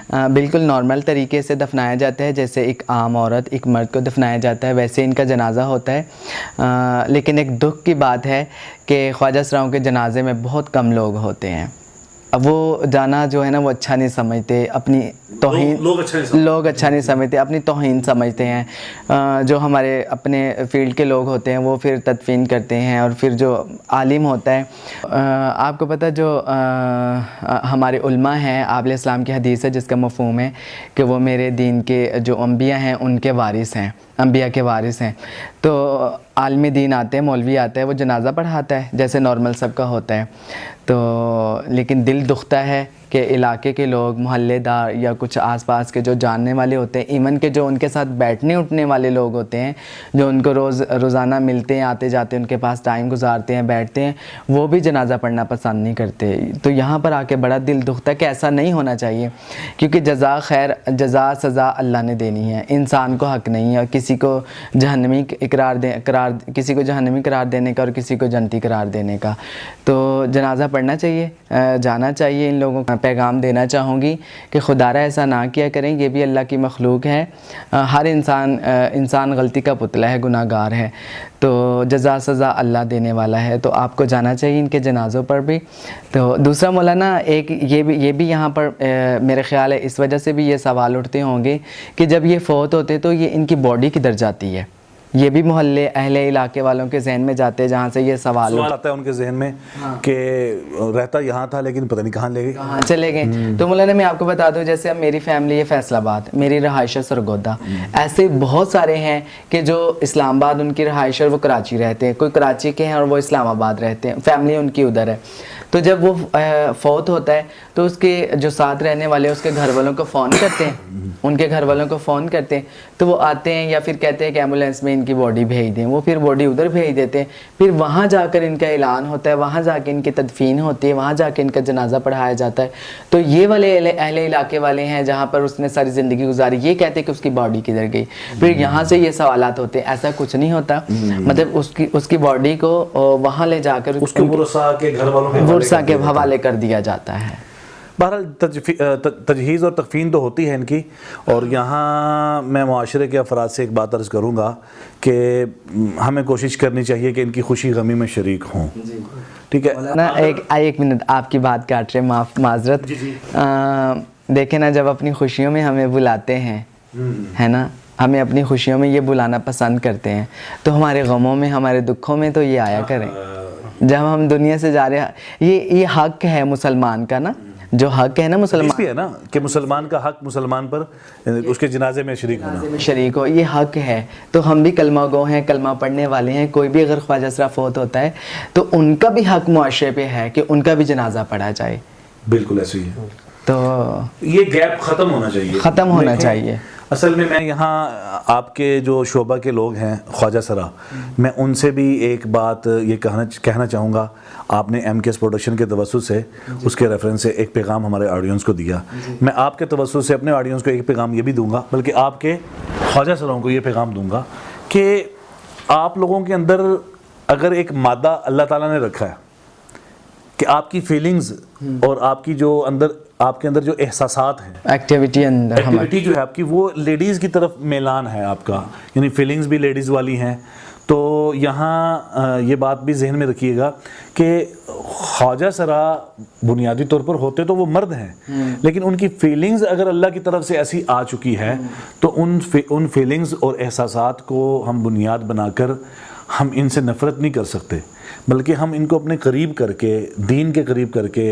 बिल्कुल नॉर्मल तरीके से दफनाया जाता है, जैसे एक आम औरत एक मर्द को दफनाया जाता है वैसे इनका जनाज़ा होता है। लेकिन एक दुख की बात है कि ख्वाजा सराओं के जनाजे में बहुत कम लोग होते हैं। अब वो जाना जो है ना वो अच्छा नहीं समझते, अपनी तौहीन लोग अच्छा नहीं समझते, अपनी तौहीन समझते हैं। जो हमारे अपने फील्ड के लोग होते हैं वो फिर तदफीन करते हैं, और फिर जो आलिम होता है, आपको पता जो हमारे उलमा हैं, आबिल इस्लाम की हदीस है जिसका मफ़हूम है कि वो मेरे दीन के जो अम्बिया हैं उनके वारिस हैं, अम्बिया के वारिस हैं। तो आलिम दीन आते हैं, मौलवी आता है, वो जनाज़ा पढ़ाता है जैसे नॉर्मल सबका होता है। तो लेकिन दिल दुखता है कि इलाके के लोग, मोहल्लेदार या कुछ आसपास के जो जानने वाले होते हैं, इवन के जो उनके साथ बैठने उठने वाले लोग होते हैं, जो उनको रोज़ाना मिलते हैं, आते जाते उनके पास टाइम गुजारते हैं, बैठते हैं, वो भी जनाज़ा पढ़ना पसंद नहीं करते। तो यहाँ पर आके बड़ा दिल दुखता है कि ऐसा नहीं होना चाहिए, क्योंकि जज़ा खैर जज़ा सज़ा अल्लाह ने देनी है, इंसान को हक़ नहीं है किसी को जहन्नमी किसी को जहन्नमी करार देने का और किसी को जन्नती करार देने का। तो जनाज़ा पढ़ना चाहिए, जाना चाहिए। इन लोगों को पैगाम देना चाहूँगी कि खुदारा ऐसा ना किया करें, ये भी अल्लाह की मखलूक है। हर इंसान गलती का पुतला है, गुनाहगार है, तो जज़ा सज़ा अल्लाह देने वाला है। तो आपको जाना चाहिए इनके जनाज़ों पर भी। तो दूसरा मौलाना एक ये भी यहाँ पर मेरे ख़्याल है इस वजह से भी ये सवाल उठते होंगे कि जब ये फ़ौत होते तो ये इनकी बॉडी किधर जाती है। ये भी मोहल्ले अहले इलाके वालों के जहन में जाते हैं, जहाँ से ये सवाल आता है उनके जहन में कि रहता यहाँ था लेकिन पता नहीं कहाँ ले गए, कहाँ चले गए। तो मौलाना मैं आपको बता दूं, जैसे अब मेरी फैमिली है फैसलाबाद, मेरी रहाइश है सरगोदा, ऐसे बहुत सारे हैं कि जो इस्लामाबाद उनकी रहाइश है और वो कराची रहते हैं, कोई कराची के हैं और वो इस्लामाबाद रहते हैं, फैमिली उनकी उधर है। तो जब वो फौत होता है तो उसके जो साथ रहने वाले उसके घर वालों को फ़ोन करते हैं, उनके घर वालों को फ़ोन करते हैं, तो वो आते हैं या फिर कहते हैं कि एम्बुलेंस में इनकी बॉडी भेज दें। वो फिर बॉडी उधर भेज देते हैं, फिर वहाँ जाकर इनका ऐलान होता है, वहाँ जाके इनकी तदफीन होती है, वहाँ जाके इनका जनाजा पढ़ाया जाता है। तो ये वाले अहले इलाके वाले हैं जहाँ पर उसने सारी ज़िंदगी गुजारी, ये कहते हैं कि उसकी बॉडी किधर गई। फिर यहाँ से ये सवालात होते हैं, ऐसा कुछ नहीं होता। मतलब उसकी बॉडी को वहाँ ले जाकर उसके बुरसा के घर वालों के हवाले कर दिया जाता है। बहरहाल तजहीज़ और तकफ़ीन तो होती है इनकी। और यहाँ मैं मुआशरे के अफराद से एक बात अर्ज़ करूँगा कि हमें कोशिश करनी चाहिए कि इनकी खुशी गमी में शरीक हों। ठीक है ना। एक मिनट, आपकी बात काट रहे, माज़रत। देखें ना, जब अपनी खुशियों में हमें बुलाते हैं, है ना, हमें अपनी खुशियों में ये बुलाना पसंद करते हैं, तो हमारे गमों में, हमारे दुखों में तो ये आया करें। जब हम दुनिया से जा रहे हैं, ये हक़ है मुसलमान का ना, जो हक़ है ना मुसलमान भी है ना कि मुसलमान का हक़ मुसलमान पर उसके जनाजे में शरीक हो, ये हक़ है। तो हम भी कलमा गो हैं, कलमा पढ़ने वाले हैं। कोई भी अगर ख्वाजा सरा फौत होता है तो उनका भी हक़ मुआशरे पे है कि उनका भी जनाजा पढ़ा जाए। बिल्कुल ऐसे ही है। तो ये गैप ख़त्म होना चाहिए। असल में मैं यहाँ आपके जो शोबा के लोग हैं ख्वाजा सरा, मैं उनसे भी एक बात ये कहना चाहूँगा। आपने MKS प्रोडक्शन के तवस्सुत से उसके रेफरेंस से एक पैगाम हमारे ऑडियंस को दिया, मैं आपके तवस्सुत से अपने ऑडियंस को एक पैगाम ये भी दूंगा, बल्कि आपके ख्वाजा सराओं को ये पैगाम दूंगा कि आप लोगों के अंदर अगर एक मादा अल्लाह ताला ने रखा है कि आपकी फीलिंग्स और आपकी जो आपके अंदर जो एहसासात हैं, एक्टिविटी जो है आपकी, वो लेडीज़ की तरफ मेलान है आपका, यानी फीलिंग्स भी लेडीज़ वाली हैं। तो यहाँ ये बात भी जहन में रखिएगा कि ख्वाजा सरा बुनियादी तौर पर होते तो वो मर्द हैं, लेकिन उनकी फीलिंग्स अगर अल्लाह की तरफ से ऐसी आ चुकी है तो उन फीलिंग्स और एहसासात को हम बुनियाद बनाकर हम इनसे नफ़रत नहीं कर सकते, बल्कि हम इनको अपने करीब करके, दीन के करीब करके,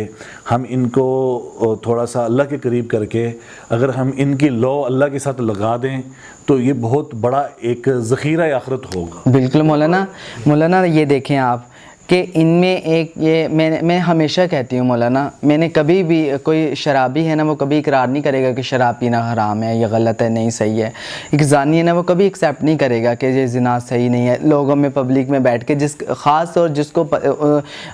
हम इनको थोड़ा सा अल्लाह के करीब करके अगर हम इनकी लौ अल्लाह के साथ लगा दें तो ये बहुत बड़ा एक ज़ख़ीरा आखिरत होगा। बिल्कुल मौलाना ये देखें आप कि इनमें एक ये मैं हमेशा कहती हूँ मौलाना, मैंने कभी भी, कोई शराबी है ना वो कभी इकरार नहीं करेगा कि शराब पीना हराम है या गलत है, नहीं सही है। एक ज़ानी है ना वो कभी एक्सेप्ट नहीं करेगा कि ये ज़िना सही नहीं है। लोगों में पब्लिक में बैठ के ख़ास और जिसको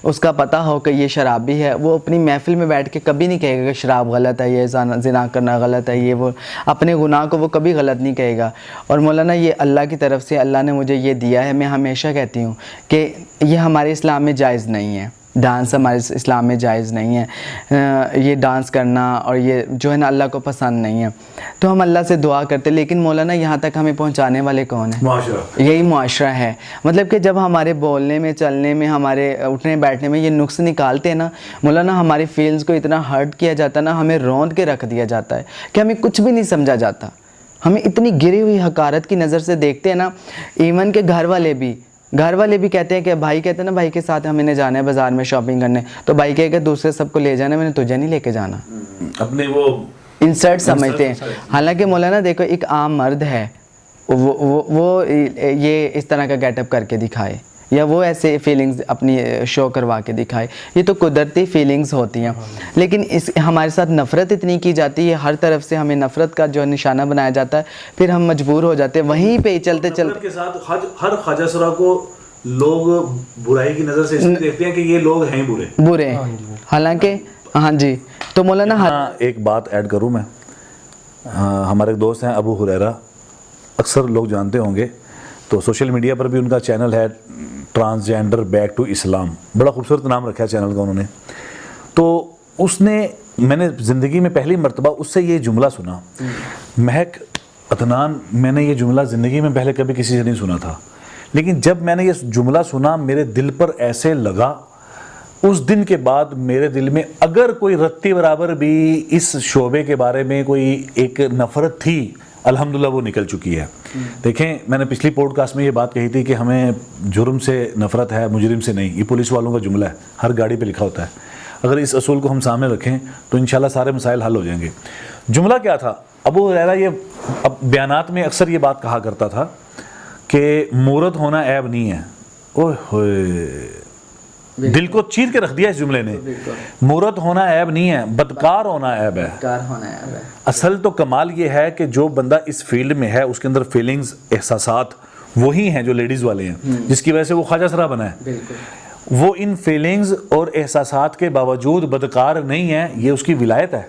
उसका पता हो कि ये शराबी है, वो अपनी महफिल में बैठ के कभी नहीं कहेगा कि शराब गलत है, ये ज़िना करना गलत है, ये वो अपने गुनाह को वो कभी गलत नहीं कहेगा। और मौलाना ये अल्लाह की तरफ से अल्लाह ने मुझे ये दिया है, मैं हमेशा कहती हूँ कि ये हमारे इस्लाम में जायज़ नहीं है। डांस हमारे इस्लाम में जायज़ नहीं है। ये डांस करना और ये जो है ना अल्लाह को पसंद नहीं है। तो हम अल्लाह से दुआ करते, लेकिन मौलाना यहाँ तक हमें पहुँचाने वाले कौन है? माशरा। यही मुआशरा है। मतलब कि जब हमारे बोलने में, चलने में, हमारे उठने बैठने में ये नुक्स निकालते हैं ना मौलाना, हमारी फील्स को इतना हर्ट किया जाता है ना, हमें रौंद के रख दिया जाता है कि हमें कुछ भी नहीं समझा जाता। हमें इतनी गिरी हुई हकारत की नज़र से देखते हैं ना। इवन के घर वाले भी कहते हैं कि भाई कहते हैं ना, भाई के साथ हमें जाना है बाज़ार में शॉपिंग करने, तो भाई कहेगा दूसरे सबको ले जाना, मैंने तुझे नहीं लेके जाना। अपने वो इंसर्ट समझते हैं। हालांकि मौलाना देखो, एक आम मर्द है, वो ये इस तरह का गेटअप करके दिखाए या वो ऐसे फीलिंग्स अपनी शो करवा के दिखाए, ये तो कुदरती फीलिंग्स होती हैं। लेकिन इस हमारे साथ नफ़रत इतनी की जाती है, हर तरफ से हमें नफ़रत का जो निशाना बनाया जाता है, फिर हम मजबूर हो जाते हैं वहीं पे चलते के साथ हर ख्वाजा सरा को लोग बुराई की नज़र से इसलिए देखते हैं कि ये लोग हैं बुरे हैं। हालांकि हाँ जी, तो मौलाना एक बात ऐड करूँ मैं। हमारे एक दोस्त हैं अबू हुरैरा, अक्सर लोग जानते होंगे, तो सोशल मीडिया पर भी उनका चैनल है ट्रांसजेंडर बैक टू इस्लाम, बड़ा खूबसूरत नाम रखा है चैनल का उन्होंने। तो मैंने ज़िंदगी में पहली मर्तबा उससे ये जुमला सुना, महक अदनान, मैंने ये जुमला ज़िंदगी में पहले कभी किसी से नहीं सुना था, लेकिन जब मैंने ये जुमला सुना मेरे दिल पर ऐसे लगा, उस दिन के बाद मेरे दिल में अगर कोई रत्ती बराबर भी इस शोबे के बारे में कोई एक नफ़रत थी, अल्हम्दुलिल्लाह वो निकल चुकी है। देखें, मैंने पिछली पॉडकास्ट में ये बात कही थी कि हमें जुर्म से नफ़रत है, मुजरिम से नहीं। ये पुलिस वालों का जुमला है, हर गाड़ी पे लिखा होता है। अगर इस असूल को हम सामने रखें तो इंशाल्लाह सारे मसाइल हल हो जाएंगे। जुमला क्या था? अबू हुरैरा ये अब बयानात में अक्सर ये बात कहा करता था कि मूरत होना ऐब नहीं है। ओह होए, दिल को चीर के रख दिया इस जुमले ने। मूरत होना ऐब नहीं है, बदकार होना ऐब है। असल तो कमाल ये है कि जो बंदा इस फील्ड में है उसके अंदर फीलिंग्स, एहसासात वही हैं जो लेडीज़ वाले हैं, जिसकी वजह से वो ख्वाजा सरा बना है। वो इन फीलिंग्स और एहसासात के बावजूद बदकार नहीं है, ये उसकी विलायत है।